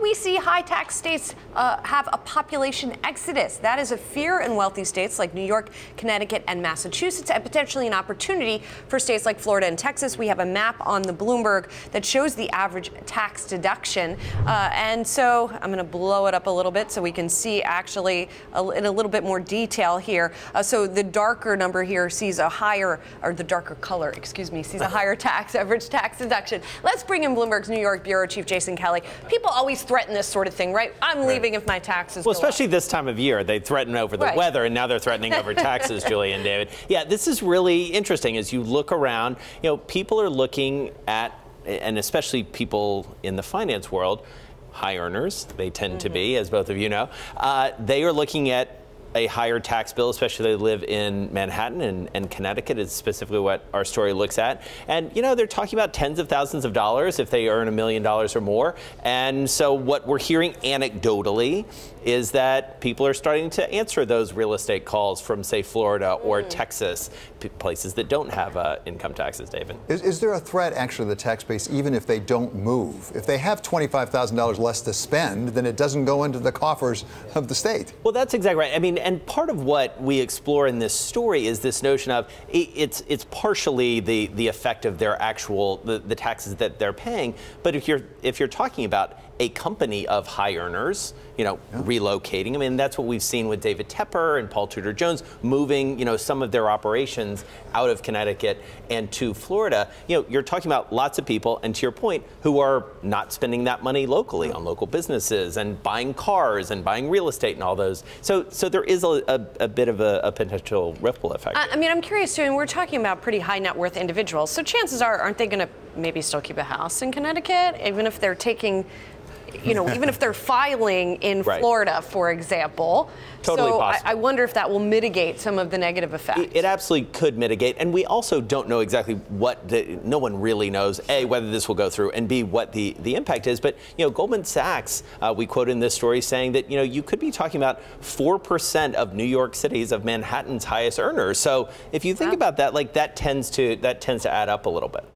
could we see high tax states have a population exodus? That is a fear in wealthy states like New York, Connecticut, and Massachusetts, and potentially an opportunity for states like Florida and Texas. We have a map on the Bloomberg that shows the average tax deduction. And so I'm going to blow it up a little bit so we can see actually in a little bit more detail here. So the darker number here sees a higher, or the darker color, excuse me, sees a higher average tax deduction. Let's bring in Bloomberg's New York Bureau Chief Jason Kelly. People always threaten this sort of thing, right? I'm leaving if my taxes go especially up. This time of year. They threaten over the weather, and now they're threatening over taxes, Julie and David. Yeah, this is really interesting. As you look around, people are looking at, and especially people in the finance world, high earners, they tend to be, as both of you know, they are looking at a higher tax bill, especially they live in Manhattan and Connecticut is specifically what our story looks at. And, they're talking about tens of thousands of dollars if they earn $1 million or more. And so what we're hearing anecdotally is that people are starting to answer those real estate calls from, say, Florida or Texas, places that don't have income taxes, David. Is there a threat, actually, to the tax base, even if they don't move? If they have $25,000 less to spend, then it doesn't go into the coffers of the state. Well, that's exactly right. I mean, and part of what we explore in this story is this notion of it's partially the effect of their actual the taxes that they're paying. But if you're talking about a company of high earners, relocating. I mean, that's what we've seen with David Tepper and Paul Tudor Jones moving, some of their operations out of Connecticut and to Florida. You're talking about lots of people, and to your point, who are not spending that money locally on local businesses and buying cars and buying real estate and all those. So there is a bit of a potential ripple effect. I mean, I'm curious too, and we're talking about pretty high net worth individuals. So chances are, aren't they going to maybe still keep a house in Connecticut, even if they're taking, even if they're filing in Florida, for example? Totally possible. I wonder if that will mitigate some of the negative effects. It absolutely could mitigate, and we also don't know exactly no one really knows, A, whether this will go through, and B, what the impact is. But, Goldman Sachs, we quote in this story saying that, you could be talking about 4% of New York City's, of Manhattan's highest earners. So if you think about that, that tends to add up a little bit.